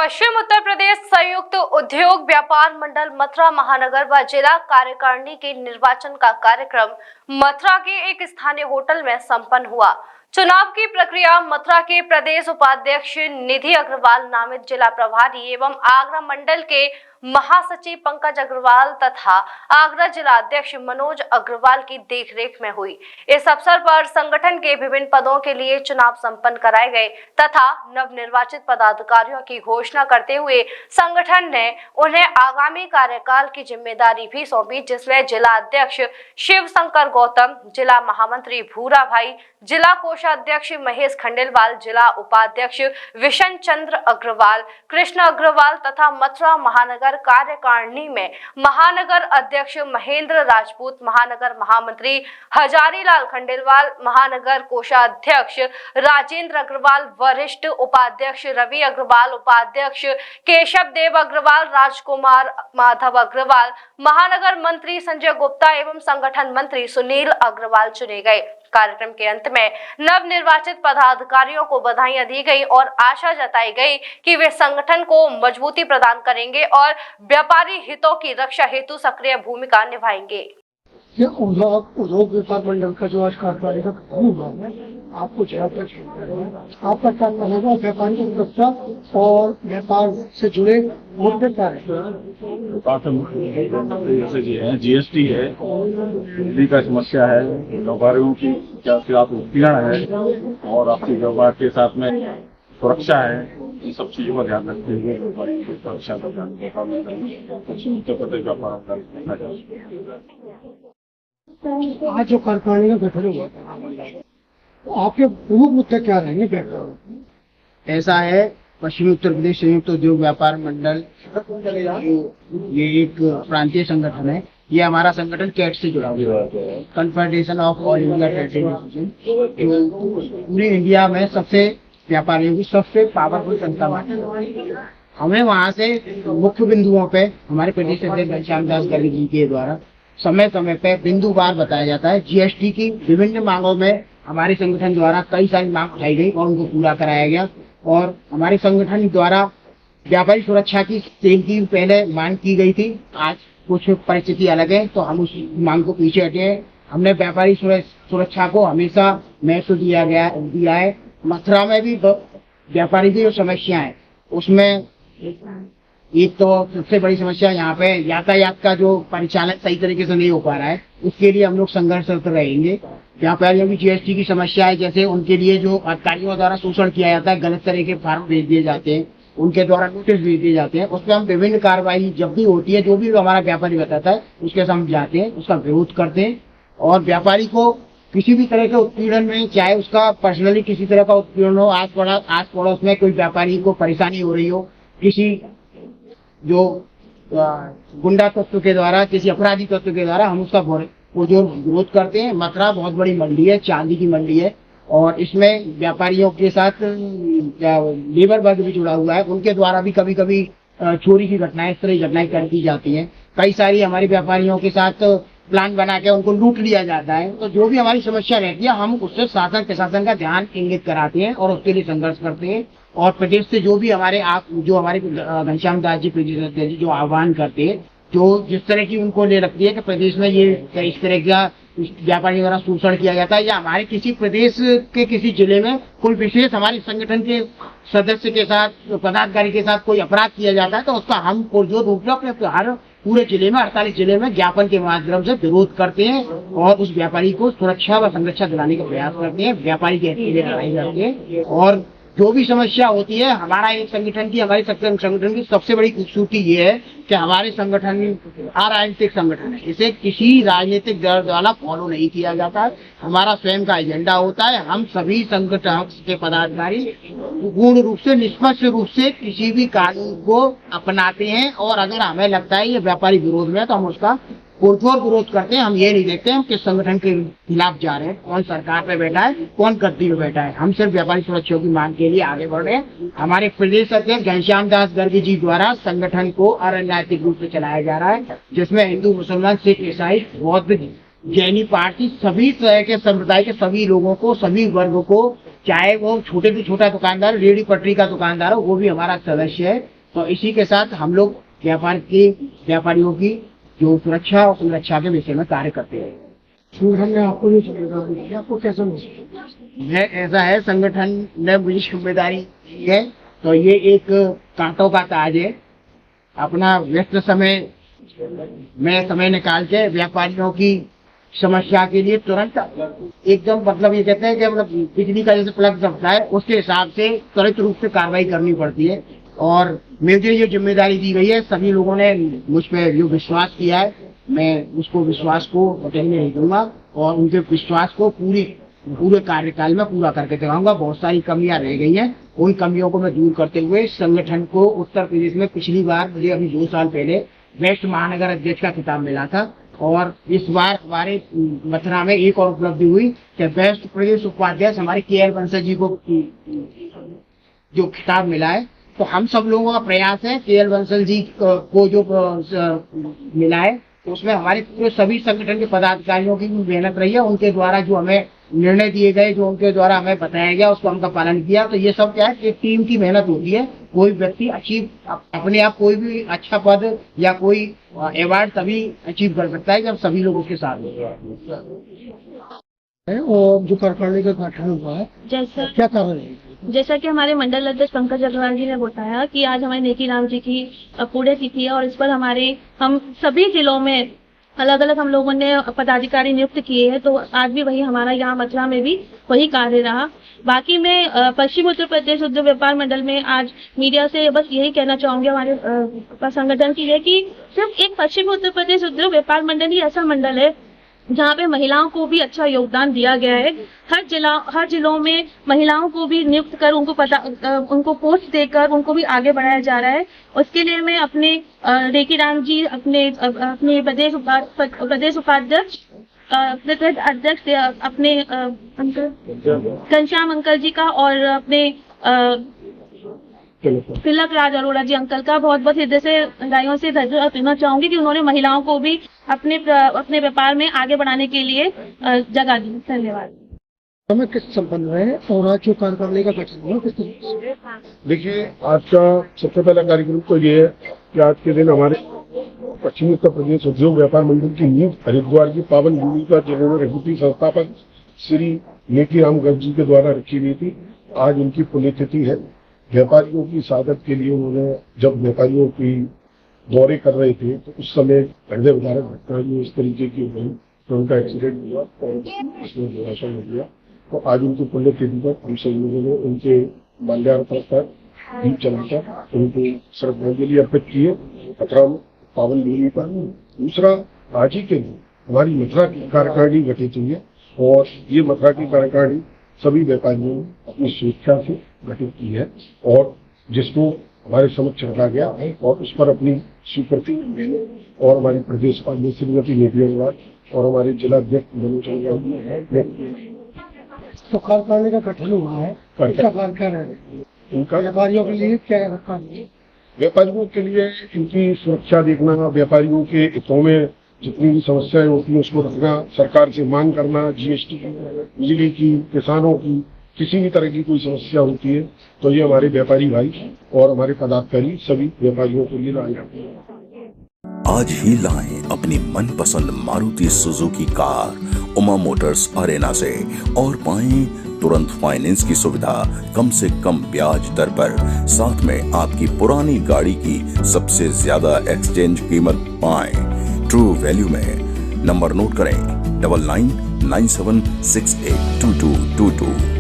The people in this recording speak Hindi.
पश्चिम उत्तर प्रदेश संयुक्त उद्योग व्यापार मंडल मथुरा महानगर व जिला कार्यकारिणी के निर्वाचन का कार्यक्रम मथुरा के एक स्थानीय होटल में संपन्न हुआ। चुनाव की प्रक्रिया मथुरा के प्रदेश उपाध्यक्ष निधि अग्रवाल नामित जिला प्रभारी एवं आगरा मंडल के महासचिव पंकज अग्रवाल तथा आगरा जिला अध्यक्ष मनोज अग्रवाल की देखरेख में हुई। इस अवसर पर संगठन के विभिन्न पदों के लिए चुनाव संपन्न कराए गए तथा नवनिर्वाचित पदाधिकारियों की घोषणा करते हुए संगठन ने उन्हें आगामी कार्यकाल की जिम्मेदारी भी सौंपी, जिसमें जिला अध्यक्ष शिव शंकर गौतम, जिला महामंत्री भूरा भाई, जिला कोषाध्यक्ष महेश खंडेलवाल, जिला उपाध्यक्ष विशन चंद्र अग्रवाल, कृष्ण अग्रवाल तथा मथुरा महानगर कार्यकारिणी में महानगर अध्यक्ष महेंद्र राजपूत, महानगर महामंत्री हजारीलाल खंडेलवाल, महानगर कोषाध्यक्ष राजेंद्र अग्रवाल, वरिष्ठ उपाध्यक्ष रवि अग्रवाल, उपाध्यक्ष केशव देव अग्रवाल, राजकुमार माधव अग्रवाल, महानगर मंत्री संजय गुप्ता एवं संगठन मंत्री सुनील अग्रवाल चुने गए। कार्यक्रम के अंत में नवनिर्वाचित पदाधिकारियों को बधाइयां दी गई और आशा जताई गई कि वे संगठन को मजबूती प्रदान करेंगे और व्यापारी हितों की रक्षा हेतु सक्रिय भूमिका निभाएंगे। ये उद्योग व्यापार मंडल का जो आज कार्यकारिणी का हुआ है, आपको आपका क्या रहेगा? व्यापारी की सुरक्षा और व्यापार से जुड़े मुद्दे क्या है? जैसे जीएसटी है, बिजली का समस्या है, व्यापारियों की क्या खिलाफ उत्पीड़न है और आपके व्यापार के साथ में सुरक्षा है। इन सब चीजों का ध्यान रखते हुए सुरक्षा का ध्यान उत्तर प्रदेश व्यापार आज जो कार्यकारिणी का गठन हुआ तो आपके प्रमुख मुद्दे क्या रहेंगे? व्यापार ऐसा है, पश्चिमी उत्तर प्रदेश संयुक्त उद्योग व्यापार मंडल ये एक प्रांतीय संगठन है। ये हमारा संगठन कैट से जुड़ा हुआ है, confederation of all India trade union, पूरे इंडिया में सबसे व्यापारियों की सबसे पावरफुल संस्था मानी। हमें वहाँ से मुख्य बिंदुओं पे हमारे प्रदेश अध्यक्ष घनश्याम दास गर्ग जी के द्वारा समय समय पे बिंदुवार बताया जाता है। जीएसटी की विभिन्न मांगों में हमारे संगठन द्वारा कई सारी मांग उठाई गई और उनको पूरा कराया गया। और हमारे संगठन द्वारा व्यापारी सुरक्षा की पहले मांग की गई थी। आज कुछ परिस्थिति अलग है तो हम उस मांग को पीछे हटे। हमने व्यापारी सुरक्षा को हमेशा महत्व दिया है। मथुरा में भी व्यापारी की जो समस्या है उसमें एक तो सबसे बड़ी समस्या यहाँ पे यातायात का जो परिचालन सही तरीके से नहीं हो पा रहा है, उसके लिए हम लोग संघर्षरत रहेंगे। व्यापारियों की जीएसटी की समस्या है, जैसे उनके लिए जो अधिकारियों द्वारा शोषण किया जाता है, गलत तरह के फॉर्म भेज दिए जाते हैं, उनके द्वारा नोटिस भेज दिए जाते हैं, उस पर हम विभिन्न कार्रवाई जब भी होती है, जो भी हमारा व्यापारी बताता है उसके साथ हम जाते हैं, उसका विरोध करते हैं। और व्यापारी को किसी भी तरह के उत्पीड़न में, चाहे उसका पर्सनली किसी तरह का उत्पीड़न हो, आस पड़ोस में कोई व्यापारी को परेशानी हो रही हो, किसी जो गुंडा तत्व के द्वारा, किसी अपराधी तत्व के द्वारा, हम उसका पुरजोर विरोध करते हैं। मथुरा बहुत बड़ी मंडी है, चांदी की मंडी है और इसमें व्यापारियों के साथ लेबर वर्ग भी जुड़ा हुआ है। उनके द्वारा भी कभी कभी चोरी की घटनाएं, इस तरह की घटनाएं कर दी जाती हैं। कई सारी हमारे व्यापारियों के साथ प्लान बना के उनको लूट लिया जाता है। तो जो भी हमारी समस्या रहती है हम उससे शासन प्रशासन का ध्यान इंगित कराते हैं और उसके लिए संघर्ष करते हैं। और प्रदेश से जो भी हमारे घनश्याम दास जी प्रदेश अध्यक्ष जी जो आह्वान करते हैं, जो जिस तरह की उनको ले रखती है कि प्रदेश में ये इस तरह का व्यापारी द्वारा शोषण किया जाता है या हमारे किसी प्रदेश के किसी जिले में कोई विशेष हमारे संगठन के सदस्य के साथ, पदाधिकारी के साथ कोई अपराध किया जाता है, तो उसका हम पुरजोर रूप से अपने हर पूरे जिले में 48 जिले में ज्ञापन के माध्यम से विरोध करते हैं और उस व्यापारी को सुरक्षा व संरक्षा दिलाने का प्रयास करते हैं। व्यापारी के हित के लिए लड़ाई करते हैं और जो भी समस्या होती है, हमारी संगठन की सबसे बड़ी खूबसूरती ये है कि हमारे संगठन अराजनीतिक संगठन है। इसे किसी राजनीतिक दल द्वारा फॉलो नहीं किया जाता। हमारा स्वयं का एजेंडा होता है। हम सभी संगठन के पदाधिकारी पूर्ण रूप से, निष्पक्ष रूप से किसी भी कानून को अपनाते हैं और अगर हमें लगता है ये व्यापारी विरोध में है तो हम उसका पुरजोर विरोध करते हैं। हम ये नहीं देखते हम किस संगठन के खिलाफ जा रहे हैं, कौन सरकार पे बैठा है, कौन गद्दी पे बैठा है। हम सिर्फ व्यापारी सुरक्षा की मांग के लिए आगे बढ़ रहे हैं। हमारे प्रदेश अध्यक्ष घनश्याम दास गर्ग जी द्वारा संगठन को अराजनीतिक रूप से चलाया जा रहा है, जिसमें हिंदू, मुसलमान, सिख, ईसाई, बौद्ध जैनी पार्टी सभी तरह के संप्रदाय के सभी लोगों को, सभी वर्ग को, चाहे वो छोटे से छोटा दुकानदार, रेहड़ी पटरी का दुकानदार हो, वो भी हमारा सदस्य है। तो इसी के साथ हम लोग व्यापारियों की जो सुरक्षा और संरक्षा के विषय में कार्य करते हैं। संगठन ने आपको जो जिम्मेदारी दी है, आपको कैसा महसूस? ऐसा है, संगठन ने मुझे जिम्मेदारी दी है तो ये एक कांटों का ताज है। अपना व्यस्त समय में समय निकाल के व्यापारियों की समस्या के लिए तुरंत एकदम, मतलब ये कहते हैं कि मतलब बिजली का जैसे प्लग दबता है, उसके हिसाब से त्वरित रूप से कार्रवाई करनी पड़ती है। और मुझे जो जिम्मेदारी दी गई है, सभी लोगों ने मुझ पर जो विश्वास किया है, मैं उसको विश्वास को कहने नहीं दूंगा और उनके विश्वास को पूरे कार्यकाल में पूरा करके दिखाऊंगा। बहुत सारी कमियां रह गई हैं, उन कमियों को मैं दूर करते हुए संगठन को उत्तर प्रदेश में पिछली बार मुझे अभी 2 साल पहले वेस्ट महानगर अध्यक्ष का खिताब मिला था और इस बार हमारे मथुरा में एक और उपलब्धि हुई कि वेस्ट प्रदेश उपाध्यक्ष हमारे के.एल. बंसल जी को जो खिताब मिला है। तो हम सब लोगों का प्रयास है, के.एल. बंसल जी को जो मिला है उसमें हमारे पूरे सभी संगठन के पदाधिकारियों की मेहनत रही है। उनके द्वारा जो हमें निर्णय दिए गए, जो उनके द्वारा हमें बताया गया, उसको हमका पालन किया। तो ये सब क्या है, एक टीम की मेहनत होती है। कोई व्यक्ति अपने आप कोई भी अच्छा पद या कोई अवार्ड तभी अचीव कर सकता है जब सभी लोग उसके साथ होते हैं। और जो कार्यकारिणी का गठन हुआ है, जैसा क्या कारण है? जैसा कि हमारे मंडल अध्यक्ष पंकज अग्रवाल जी ने बताया कि आज हमारे नेकी राम जी की पुण्यतिथि है और इस पर हम सभी जिलों में अलग अलग हम लोगों ने पदाधिकारी नियुक्त किए हैं। तो आज भी वही हमारा यहाँ मथुरा में भी वही कार्य रहा। बाकी मैं पश्चिम उत्तर प्रदेश उद्योग व्यापार मंडल में आज मीडिया से बस यही कहना चाहूंगी हमारे संगठन की है कि सिर्फ एक पश्चिम उत्तर प्रदेश उद्योग व्यापार मंडल ही ऐसा मंडल है जहाँ पे महिलाओं को भी अच्छा योगदान दिया गया है। हर जिलों में महिलाओं को भी नियुक्त कर उनको पोस्ट देकर उनको भी आगे बढ़ाया जा रहा है। उसके लिए मैं अपने रेकी राम जी, अपने प्रदेश उपाध्यक्ष, अध्यक्ष अपने घनश्याम अंकल जी का और अपने तिलक राज अरोड़ा जी अंकल का बहुत बहुत हृदय से हृदयों से धन्यवाद देना चाहूंगी कि उन्होंने महिलाओं को भी अपने व्यापार में आगे बढ़ाने के लिए जगह दी। धन्यवाद। समय किस संपन्न है और आज जो कार्यकारिणी का गठन हुआ किस तरीके से? देखिए, आज का सबसे पहला कार्यक्रम तो ये है कि आज के दिन हमारे पश्चिमी उत्तर प्रदेश उद्योग व्यापार मंडल की नींव हरिद्वार की पावन भूमि पर जिन्होंने रघुपति संस्थापक श्री नेकी राम गर्ग जी के द्वारा रखी गई थी। आज उनकी पुण्यतिथि है। व्यापारियों की सादत के लिए उन्होंने जब व्यापारियों की दौरे कर रहे थे तो उस समय हृदय विदारक घटना इस तरीके की हुई तो उनका एक्सीडेंट हुआ और उसमें दुर्घटना हो गया। तो आज उनकी पुण्यतिथि पर हम सभी लोगों ने उनके माल्यार्पण कर दीप जलाकर उनको श्रद्धांजलि अर्पित किए मथुरा में पावन भूमि पर। दूसरा, आज ही के दिन हमारी मथुरा की कार्यकारिणी गठित हुई है और ये मथुरा की कार्यकारिणी सभी व्यापारियों ने अपनी स्वेच्छा से गठित की है और जिसको हमारे समक्ष रखा गया और उस पर अपनी स्वीकृति और हमारी प्रदेश उपाध्यक्ष श्रीमती नेकी अग्रवाल और हमारे जिला अध्यक्ष मनोज अग्रवाल। तो कार्यकारिणी का गठन हुआ है, क्या कार्य है उनका व्यापारियों के लिए? क्या रखा है? व्यापारियों के लिए इनकी सुरक्षा देखना, व्यापारियों के हितों में जितनी भी समस्याएं होती हैं उसको रखना, सरकार से मांग करना, जीएसटी की, बिजली की, किसानों की, किसी भी तरह की कोई समस्या होती है तो ये हमारे व्यापारी भाई और हमारे पदाधिकारी सभी व्यापारियों के लिए लाए। आज ही लाएं अपनी मनपसंद Maruti Suzuki car Uma Motors Arena से और पाएं तुरंत फाइनेंस की सुविधा कम से कम ब्याज दर पर। साथ में आपकी पुरानी गाड़ी की सबसे ज्यादा एक्सचेंज कीमत पाएं ट्रू वैल्यू में। नंबर नोट करें 9997682222।